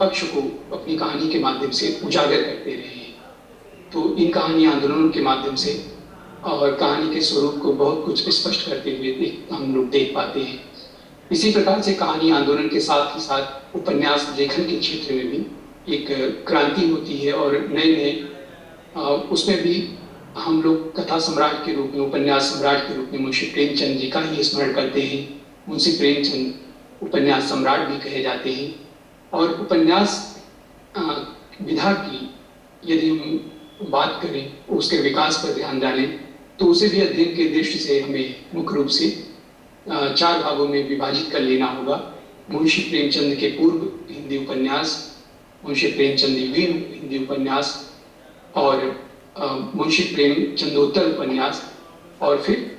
पक्ष को अपनी कहानी के माध्यम से उजागर करते रहे हैं। तो इन कहानी आंदोलनों के माध्यम से और कहानी के स्वरूप को बहुत कुछ स्पष्ट करते हुए हम लोग देख पाते हैं। इसी प्रकार से कहानी आंदोलन के साथ ही साथ उपन्यास लेखन के क्षेत्र में भी एक क्रांति होती है और नए नए उसमें भी हम लोग कथा सम्राट के रूप में, उपन्यास सम्राट के रूप में मुंशी प्रेमचंद जी का ही स्मरण करते हैं। मुंशी प्रेमचंद उपन्यास सम्राट भी कहे जाते हैं। और उपन्यास विधा की यदि हम बात करें, उसके विकास पर ध्यान डालें, तो उसे भी अध्ययन के दृष्टि से हमें मुख्य रूप से 4 भागों में विभाजित कर लेना होगा। मुंशी प्रेमचंद के पूर्व हिंदी उपन्यास, मुंशी प्रेमचंद वीर हिंदी उपन्यास और मुंशी प्रेमचंदोत्तर उपन्यास, और फिर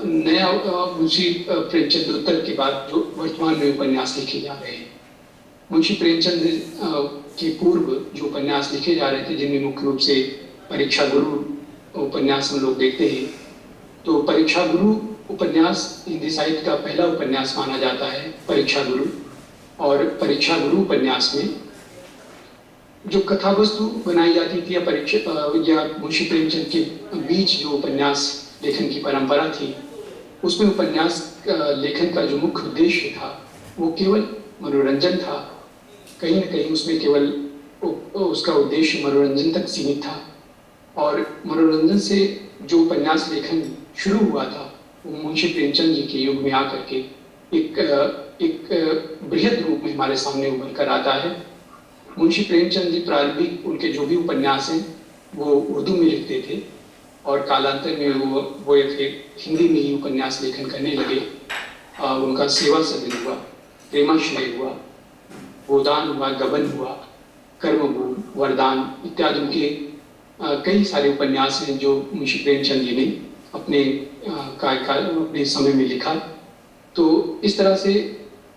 नया मुंशी प्रेमचंदोत्तर के बाद जो वर्तमान में उपन्यास लिखे जा रहे हैं। मुंशी प्रेमचंद के पूर्व जो उपन्यास लिखे जा रहे थे, जिनमें मुख्य रूप से परीक्षा गुरु उपन्यास हम लोग देखते हैं, तो परीक्षा गुरु उपन्यास हिंदी साहित्य का पहला उपन्यास माना जाता है, परीक्षा गुरु। और परीक्षा गुरु उपन्यास में जो कथा वस्तु बनाई जाती थी या मुंशी प्रेमचंद के बीच जो उपन्यास लेखन की परंपरा थी, उसमें उपन्यास लेखन का जो मुख्य उद्देश्य था वो केवल मनोरंजन था। कहीं न कहीं उसमें केवल उसका उद्देश्य मनोरंजन तक सीमित था। और मनोरंजन से जो उपन्यास लेखन शुरू हुआ था, वो मुंशी प्रेमचंद जी के युग में आकर के एक बृहद रूप में हमारे सामने उभर कर आता है। मुंशी प्रेमचंद जी प्रारंभिक उनके जो भी उपन्यास हैं वो उर्दू में लिखते थे और कालांतर में वो फिर हिंदी में ही उपन्यास लेखन करने लगे। उनका सेवा सदन हुआ, प्रेमाश्रय हुआ, गोदान हुआ, गबन हुआ, कर्मभूमि, वरदान इत्यादि उनके कई सारे उपन्यास हैं जो मुंशी प्रेमचंद जी ने अपने कार्यकाल अपने समय में लिखा। तो इस तरह से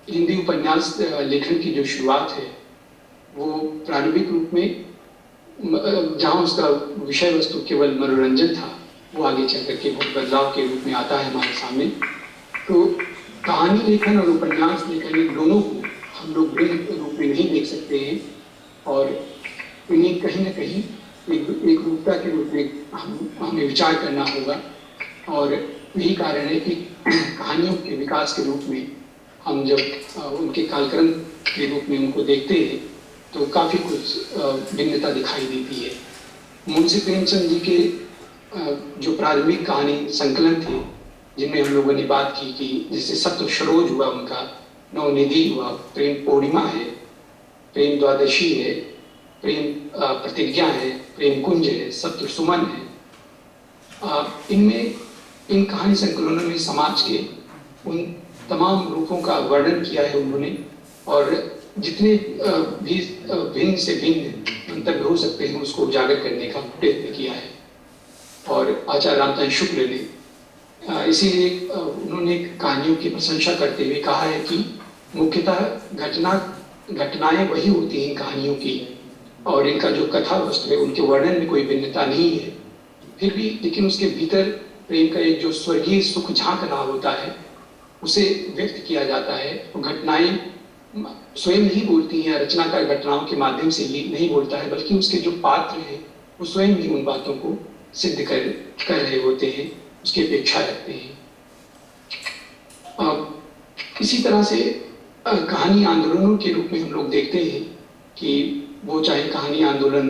हिंदी उपन्यास लेखन की जो शुरुआत है वो प्रारंभिक रूप में जहाँ उसका विषय वस्तु केवल मनोरंजन था, वो आगे चल करके बहुत बदलाव के रूप में आता है हमारे सामने। तो कहानी लेखन और उपन्यास लेखन इन दोनों को हम लोग भिन्न रूप में नहीं देख सकते हैं और इन्हें कहीं न कहीं एक रूपता के रूप में हमें विचार करना होगा। और यही कारण है कि कहानियों के विकास के रूप में हम जब उनके कालक्रम के रूप में उनको देखते हैं तो काफ़ी कुछ भिन्नता दिखाई देती है। मुंशी प्रेमचंद जी के जो प्रारंभिक कहानी संकलन थे, जिनमें हम लोगों ने बात की कि जैसे सप्त सरोज हुआ, उनका नवनिधि हुआ, प्रेम पूर्णिमा है, प्रेम द्वादशी है, प्रेम प्रतिज्ञा है, प्रेम कुंज है, सप्त सुमन है। इनमें इन कहानी संकलनों में समाज के उन तमाम रूपों का वर्णन किया है उन्होंने और जितने भी भिन्न से भिन्न मंतव्य हो सकते हैं उसको उजागर करने का प्रयत्न किया है। और आचार्य रामचंद्र शुक्ल ने इसीलिए उन्होंने कहानियों की प्रशंसा करते हुए कहा है कि मुख्यतः घटनाएं वही होती हैं इन कहानियों की और इनका जो कथा वस्तु है उनके वर्णन में कोई भिन्नता नहीं है। फिर भी लेकिन उसके भीतर प्रेम का एक जो स्वर्गीय सुख झांक रहा होता है उसे व्यक्त किया जाता है। वो घटनाएं स्वयं नहीं बोलती हैं, रचनाकार घटनाओं के माध्यम से ही नहीं बोलता है, बल्कि उसके जो पात्र हैं वो स्वयं ही उन बातों को सिद्ध कर रहे होते हैं, उसकी अपेक्षा रखते हैं। इसी तरह से कहानी आंदोलनों के रूप में हम लोग देखते हैं कि वो चाहे कहानी आंदोलन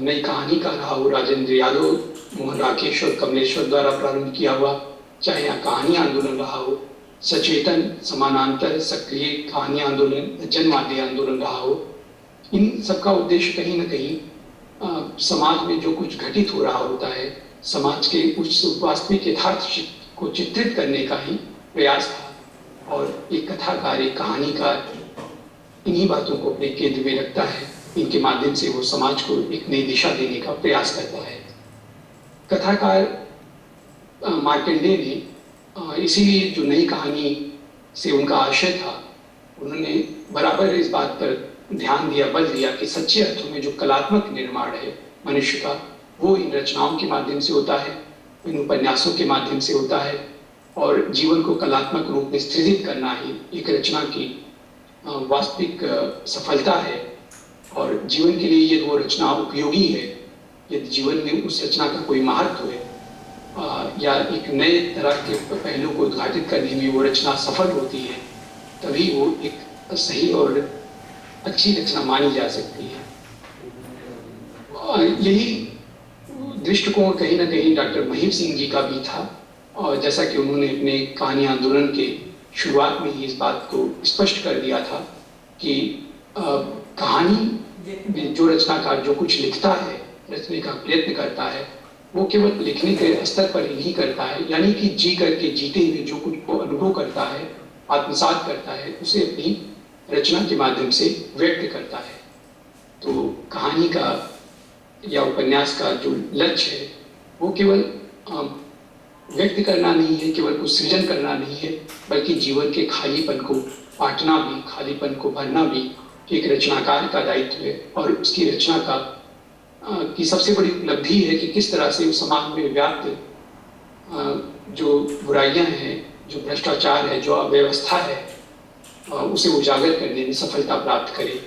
नई कहानी का रहा हो, राजेंद्र यादव, मोहन राकेश और कमलेश्वर द्वारा प्रारंभ किया हुआ, चाहे कहानी आंदोलन रहा हो, सचेतन समानांतर सक्रिय कहानी आंदोलन, जनवादी आंदोलन रहा हो, इन सबका उद्देश्य कहीं न कहीं समाज में जो कुछ घटित हो रहा होता है, समाज के उस वास्तविक यथार्थ को चित्रित करने का ही प्रयास था। और एक कथाकार, एक कहानीकार इन्हीं बातों को अपने केंद्र में रखता है, इनके माध्यम से वो समाज को एक नई दिशा देने का प्रयास करता है। कथाकार मार्कंडेय ने इसीलिए जो नई कहानी से उनका आशय था, उन्होंने बराबर इस बात पर ध्यान दिया, बल दिया कि सच्चे अर्थों में जो कलात्मक निर्माण है मनुष्य का, वो इन रचनाओं के माध्यम से होता है, इन उपन्यासों के माध्यम से होता है। और जीवन को कलात्मक रूप में स्थिरित करना ही एक रचना की वास्तविक सफलता है और जीवन के लिए यदि वो रचना उपयोगी है, यदि जीवन में उस रचना का कोई महत्व है या एक नए तरह के पहलू को उद्घाटित करने में वो रचना सफल होती है, तभी वो एक सही और अच्छी रचना मानी जा सकती है। यही दृष्टिकोण कहीं ना कहीं डॉक्टर महिप सिंह जी का भी था, और जैसा कि उन्होंने अपने कहानी आंदोलन के शुरुआत में ही इस बात को स्पष्ट कर दिया था कि कहानी में जो रचनाकार जो कुछ लिखता है, रचने का प्रयत्न करता है, वो केवल लिखने के स्तर पर ही नहीं करता है, यानी कि जी करके जीते हुए जो कुछ को अनुभव करता है, आत्मसात करता है, उसे अपनी रचना के माध्यम से व्यक्त करता है। तो कहानी का या उपन्यास का जो लक्ष्य है वो केवल व्यक्त करना नहीं है, केवल कुछ सृजन करना नहीं है, बल्कि जीवन के खालीपन को पाटना भी, खालीपन को भरना भी एक रचनाकार का दायित्व है। और उसकी रचना का की सबसे बड़ी उपलब्धि है कि किस तरह से उस समाज में व्याप्त जो बुराइयां हैं, जो भ्रष्टाचार है, जो अव्यवस्था है, उसे उजागर करने में सफलता प्राप्त करे।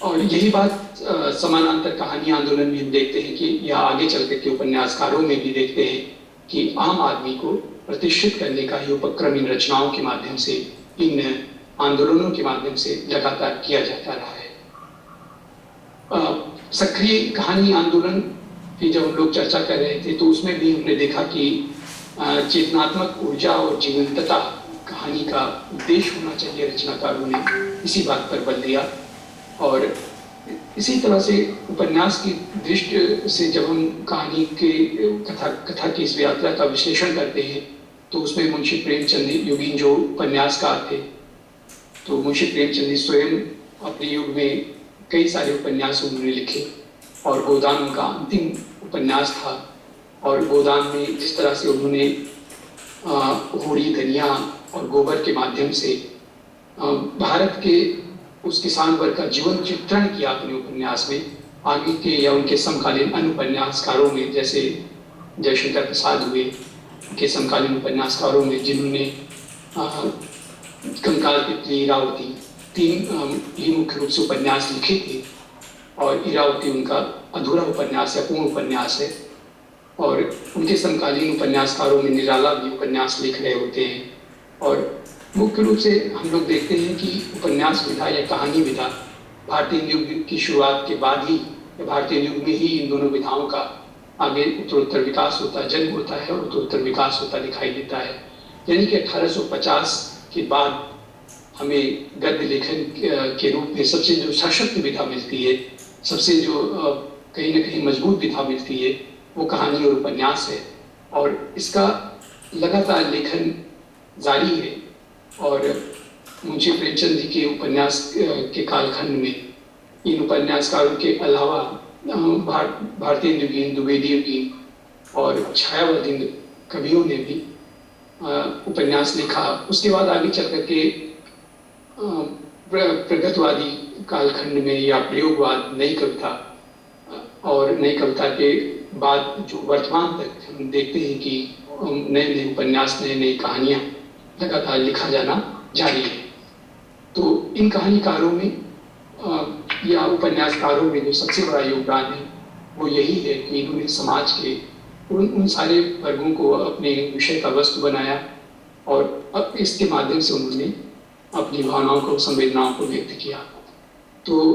और यही बात समानांतर कहानी आंदोलन में हम देखते हैं कि या आगे चल के उपन्यासकारों में भी देखते हैं कि आम आदमी को प्रतिष्ठित करने का ही उपक्रम इन रचनाओं के माध्यम से, इन आंदोलनों के माध्यम से लगातार किया जाता रहा है। सक्रिय कहानी आंदोलन की जब हम लोग चर्चा कर रहे थे तो उसमें भी हमने देखा कि चेतनात्मक ऊर्जा और जीवंतता कहानी का उद्देश्य होना चाहिए। रचनाकारों ने इसी बात पर बल दिया, और इसी तरह से उपन्यास की दृष्टि से जब हम कहानी के कथा की इस यात्रा का विश्लेषण करते हैं तो उसमें मुंशी प्रेमचंद योगीन जो उपन्यासकार थे, तो मुंशी प्रेमचंद जी स्वयं अपने युग में कई सारे उपन्यास उन्होंने लिखे, और गोदान उनका अंतिम उपन्यास था। और गोदान में जिस तरह से उन्होंने होड़ी, धनिया और गोबर के माध्यम से भारत के उस किसान वर्ग का जीवन चित्रण किया अपने उपन्यास में, आगे के या उनके समकालीन अन्य उपन्यासकारों में जैसे जयशंकर प्रसाद हुए, के समकालीन उपन्यासकारों में जिन्होंने कंकाल तितली, इरावती, तीन ही मुख्य रूप से उपन्यास लिखे थे, और इरावती उनका अधूरा उपन्यास या पूर्ण उपन्यास है। और उनके समकालीन उपन्यासकारों में निराला भी उपन्यास लिख रहे होते हैं। और मुख्य रूप से हम लोग देखते हैं कि उपन्यास विधा या कहानी विधा भारतीय युग की शुरुआत के बाद ही, या भारतीय युग में ही इन दोनों विधाओं का आगे उत्तरोत्तर विकास होता, जन्म होता है और उत्तरोत्तर विकास होता दिखाई देता है। यानी कि 1850 के बाद हमें गद्य लेखन के रूप में सबसे जो सशक्त विधा मिलती है, सबसे जो कहीं ना कहीं मजबूत विधा मिलती है, वो कहानी और उपन्यास है। और इसका लगातार लेखन जारी है। और मुंशी प्रेमचंद जी के उपन्यास के कालखंड में इन उपन्यासकारों के अलावा भारतीय युगीन, द्विवेदी युगीन और छायावर्ती कवियों ने भी उपन्यास लिखा। उसके बाद आगे चल करके प्रगतवादी कालखंड में या प्रयोगवाद, नई कविता, और नई कविता के बाद जो वर्तमान तक हम देखते हैं कि नए नए उपन्यास, नई नई कहानियाँ लगातार लिखा जाना जारी है। तो इन कहानीकारों में या उपन्यासकारों में जो सबसे बड़ा योगदान है वो यही है कि इन्होंने समाज के उन सारे वर्गों को अपने विषय का वस्तु बनाया, और अब इसके माध्यम से उन्होंने अपनी भावनाओं को, संवेदनाओं को व्यक्त किया। तो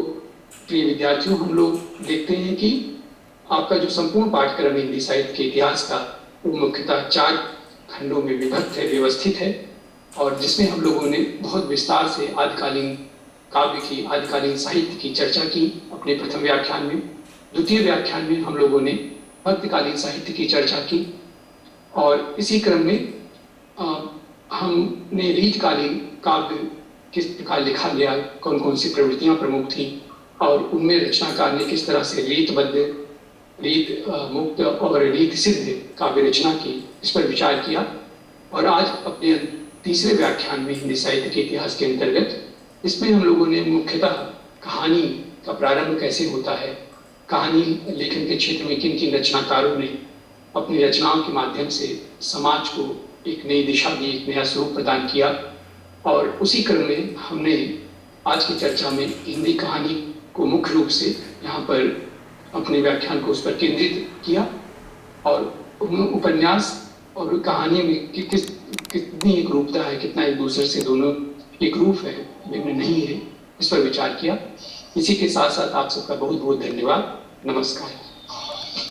प्रिय विद्यार्थियों, हम लोग देखते हैं कि आपका जो संपूर्ण पाठ्यक्रम हिंदी साहित्य के इतिहास का वो मुख्यतः 4 खंडों में विभक्त है, व्यवस्थित है, और जिसमें हम लोगों ने बहुत विस्तार से आदिकालीन काव्य की, आदिकालीन साहित्य की चर्चा की अपने प्रथम व्याख्यान में। द्वितीय व्याख्यान में हम लोगों ने भक्तकालीन साहित्य की चर्चा की, और इसी क्रम में हमने रीतकालीन काव्य किस प्रकार लिखा गया, कौन कौन सी प्रवृत्तियां प्रमुख थी, और उनमें रचनाकार ने किस तरह से रीतबद्ध, रीत मुक्त और रीत सिद्ध काव्य रचना की, इस पर विचार किया। और आज अपने तीसरे व्याख्यान में हिंदी साहित्य के इतिहास के अंतर्गत इसमें हम लोगों ने मुख्यतः कहानी का प्रारंभ कैसे होता है, कहानी लेखन के क्षेत्र में किन किन रचनाकारों ने अपनी रचनाओं के माध्यम से समाज को एक नई दिशा दी, एक नया स्वरूप प्रदान किया, और उसी क्रम में हमने आज की चर्चा में हिंदी कहानी को मुख्य रूप से यहाँ पर अपने व्याख्यान को उस पर केंद्रित किया और उपन्यास और कहानी में कितनी एक रूपता है, कितना एक दूसरे से दोनों एक रूप है, भिन्न नहीं है, इस पर विचार किया। इसी के साथ साथ आप सबका बहुत बहुत धन्यवाद। नमस्कार।